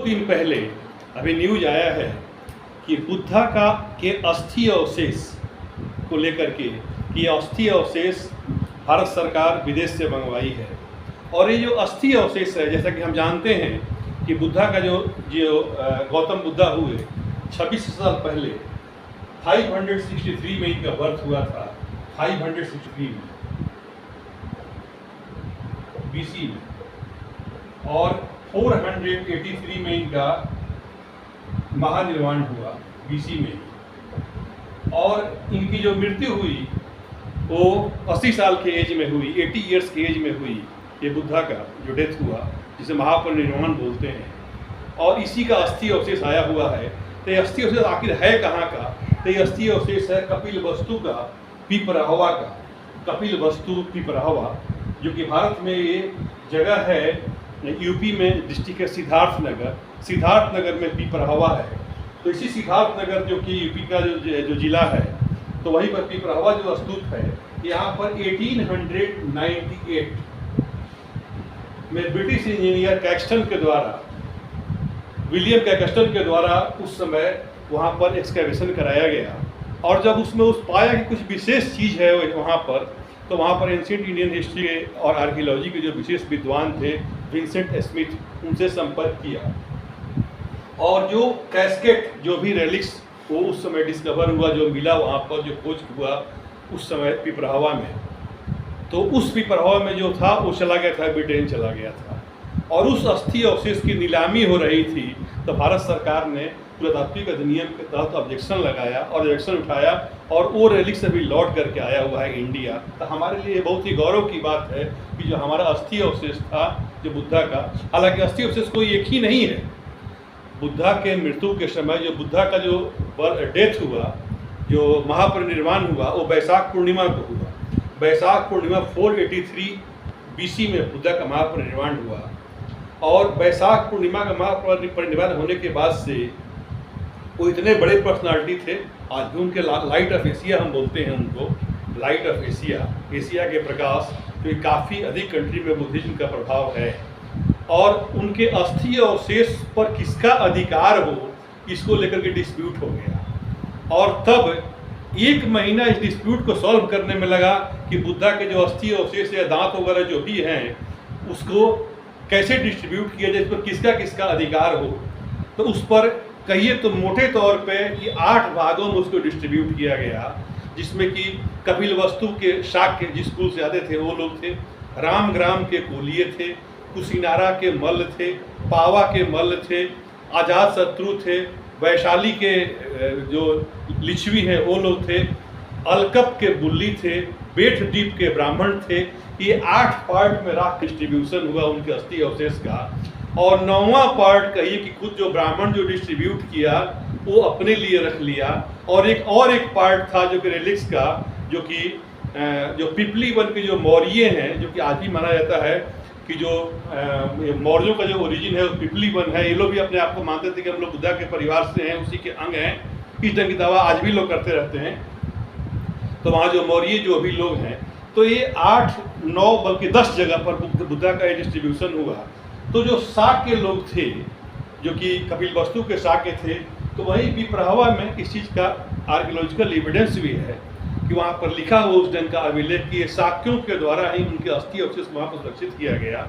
दिन पहले अभी न्यूज आया है कि बुद्धा के अस्थि अवशेष को लेकर के ये अस्थि अवशेष भारत सरकार विदेश से मंगवाई है। और ये जो अस्थि अवशेष है, जैसा कि हम जानते हैं कि बुद्धा का जो गौतम बुद्धा हुए 26 साल पहले 563 में इनका बर्थ हुआ था। 563 में BC में, और 483 में इनका महानिर्वाण हुआ BC में। और इनकी जो मृत्यु हुई वो 80 साल के एज में हुई, 80 ईयर्स के एज में हुई। ये बुद्धा का जो डेथ हुआ, जिसे महापरिनिर्वाण बोलते हैं, और इसी का अस्थि अवशेष आया हुआ है। तो ये अस्थि अवशेष आखिर है कहाँ का? तो ये अस्थि अवशेष है कपिल वस्तु का, पिपराहवा का। कपिल वस्तु पिपराहवा, जो कि भारत में ये जगह है, यूपी में डिस्ट्रिक्ट है सिद्धार्थनगर। सिद्धार्थनगर में पिपराहवा है। तो इसी सिद्धार्थनगर जो कि यूपी का जो जिला है, तो वहीं पर पिपराहवा जो स्तूप है, यहाँ पर 1898 में ब्रिटिश इंजीनियर कैक्सटन के द्वारा, विलियम कैक्सटन के द्वारा उस समय वहाँ पर एक्सकैवेशन कराया गया। और जब उसमें पाया कि कुछ विशेष चीज़ है वहाँ पर, तो वहाँ पर एंशिएंट इंडियन हिस्ट्री और आर्कियोलॉजी के जो विशेष विद्वान थे, विंसेंट स्मिथ, उनसे संपर्क किया। और जो कैस्केट, जो भी रेलिक्स वो उस समय डिस्कवर हुआ, जो मिला वहाँ पर, जो खोज हुआ उस समय पिपराहवा में, तो उस पिपराहवा में जो था वो चला गया था, ब्रिटेन चला गया था। और उस अस्थि अवशेष की नीलामी हो रही थी, तो भारत सरकार ने पुरातात्विक अधिनियम के तहत ऑब्जेक्शन लगाया और ऑब्जेक्शन उठाया, और वो रेलिक्स अभी लौट करके आया हुआ है इंडिया। तो हमारे लिए बहुत ही गौरव की बात है कि जो हमारा अस्थि अवशेष था जो बुद्धा का, हालांकि अस्थि अवशेष कोई एक ही नहीं है। बुद्धा के मृत्यु के समय जो बुद्धा का जो डेथ हुआ, जो महापरिनिर्वाण हुआ, वो बैसाख पूर्णिमा को हुआ। बैसाख पूर्णिमा 483 BC में बुद्धा का महापरिनिर्वाण हुआ। और बैसाख पूर्णिमा का महापरिनिर्वाण होने के बाद से वो इतने बड़े पर्सनालिटी थे, आज भी उनके लाइट ऑफ एशिया हम बोलते हैं उनको, लाइट ऑफ एशिया, एशिया के प्रकाश, तो काफ़ी अधिक कंट्री में बुद्धिज्म का प्रभाव है। और उनके अस्थि अवशेष पर किसका अधिकार हो, इसको लेकर के डिस्प्यूट हो गया। और तब 1 महीना इस डिस्प्यूट को सॉल्व करने में लगा कि बुद्धा के जो अस्थि अवशेष या दांत वगैरह जो भी हैं, उसको कैसे डिस्ट्रीब्यूट किया जाए, इस पर किसका किसका अधिकार हो। तो उस पर कहिए तो मोटे तौर पे कि 8 भागों में उसको डिस्ट्रीब्यूट किया गया, जिसमें कि कपिल वस्तु के शाक्य जिस कुल से आते थे वो लोग थे, रामग्राम के कोलिये थे, कुशीनारा के मल्ल थे, पावा के मल्ल थे, आजाद शत्रु थे, वैशाली के जो लिच्छवी हैं वो लोग थे, अलकप के बुल्ली थे, बेठ द्वीप के ब्राह्मण थे। ये 8 पार्ट में राख डिस्ट्रीब्यूशन हुआ उनके अस्थि अवशेष का। और 9वां पार्ट कहिए कि खुद जो ब्राह्मण जो डिस्ट्रीब्यूट किया वो अपने लिए रख लिया। और एक पार्ट था जो कि रेलिक्स का, जो कि जो पिपली वन के जो मौर्य हैं, जो कि आज भी माना जाता है कि जो मौर्यों का जो ओरिजिन है वो पिपली वन है। ये लोग भी अपने आप को मानते थे कि हम लोग बुद्धा के परिवार से हैं, उसी के अंग हैं। इस ढंग की दावा आज भी लोग करते रहते हैं। तो वहाँ जो मौर्य जो भी लोग हैं, तो ये 8, 9 बल्कि 10 जगह पर बुद्धा का ये डिस्ट्रीब्यूशन हुआ। तो जो शाक्य लोग थे, जो कि कपिल वस्तु के शाक्य थे, तो वहीं पिपराहवा में इस चीज़ का आर्कियोलॉजिकल एविडेंस भी है कि वहाँ पर लिखा हुआ उस ढंग का अभिलेख कि ये शाक्यों के द्वारा ही उनके अस्थि अवशेष वहाँ पर सुरक्षित किया गया।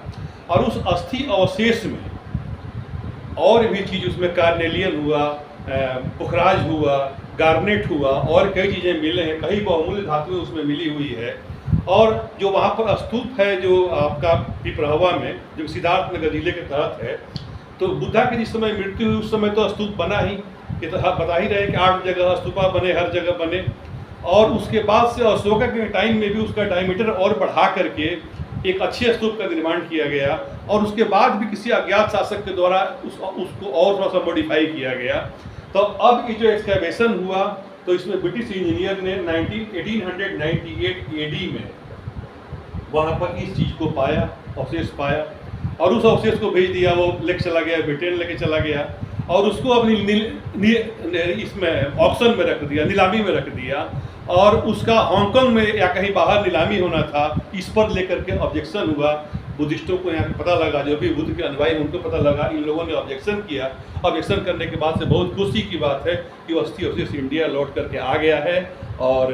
और उस अस्थि अवशेष में और भी चीज़, उसमें कार्नेलियन हुआ, पुखराज हुआ, गार्नेट हुआ, और कई चीज़ें मिले हैं, कई बहुमूल्य धातुएं उसमें मिली हुई है। और जो वहाँ पर स्तूप है जो आपका पिपराहवा में, जो सिद्धार्थनगर जिले के तहत है, तो बुद्धा की जिस समय मृत्यु हुई उस समय तो स्तूप बना ही, ये तो बता ही रहे कि 8 जगह स्तूपा बने, हर जगह बने। और उसके बाद से अशोका के टाइम में भी उसका डायमीटर और बढ़ा करके एक अच्छे स्तूप का निर्माण किया गया। और उसके बाद भी किसी अज्ञात शासक के द्वारा उसको और थोड़ा सा मॉडिफाई किया गया। तो अब ये जो एक्सकैवेशन हुआ, तो इसमें ब्रिटिश इंजीनियर ने 1898 AD में वहाँ पर इस चीज़ को पाया, अवशेष पाया, और उस अवशेष को भेज दिया, वो लेके चला गया, ब्रिटेन लेके चला गया, और उसको अपनी इसमें ऑक्शन में रख दिया, नीलामी में रख दिया। और उसका हांगकांग में या कहीं बाहर नीलामी होना था, इस पर लेकर के ऑब्जेक्शन हुआ। बुद्धिस्टों को यहाँ पे पता लगा, जो भी बुद्ध के अनुयायी उनको पता लगा, इन लोगों ने ऑब्जेक्शन किया। ऑब्जेक्शन करने के बाद से बहुत खुशी की बात है कि वो अस्थि अवशेष इंडिया लौट करके आ गया है और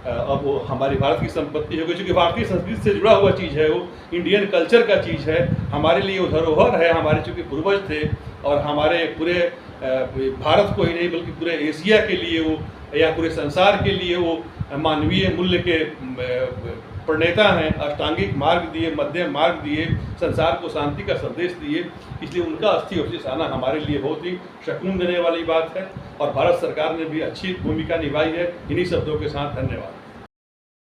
अब वो हमारी भारत की संपत्ति हो गई, क्योंकि भारतीय संस्कृति से जुड़ा हुआ चीज़ है, वो इंडियन कल्चर का चीज़ है, हमारे लिए वो धरोहर है, हमारे चूँकि पूर्वज थे और हमारे पूरे भारत को ही नहीं बल्कि पूरे एशिया के लिए वो या पूरे संसार के लिए वो मानवीय मूल्य के प्रणेता हैं। अष्टांगिक मार्ग दिए, मध्यम मार्ग दिए, संसार को शांति का संदेश दिए, इसलिए उनका अस्थि अवशेष आना हमारे लिए बहुत ही शकून देने वाली बात है और भारत सरकार ने भी अच्छी भूमिका निभाई है। इन्हीं शब्दों के साथ धन्यवाद।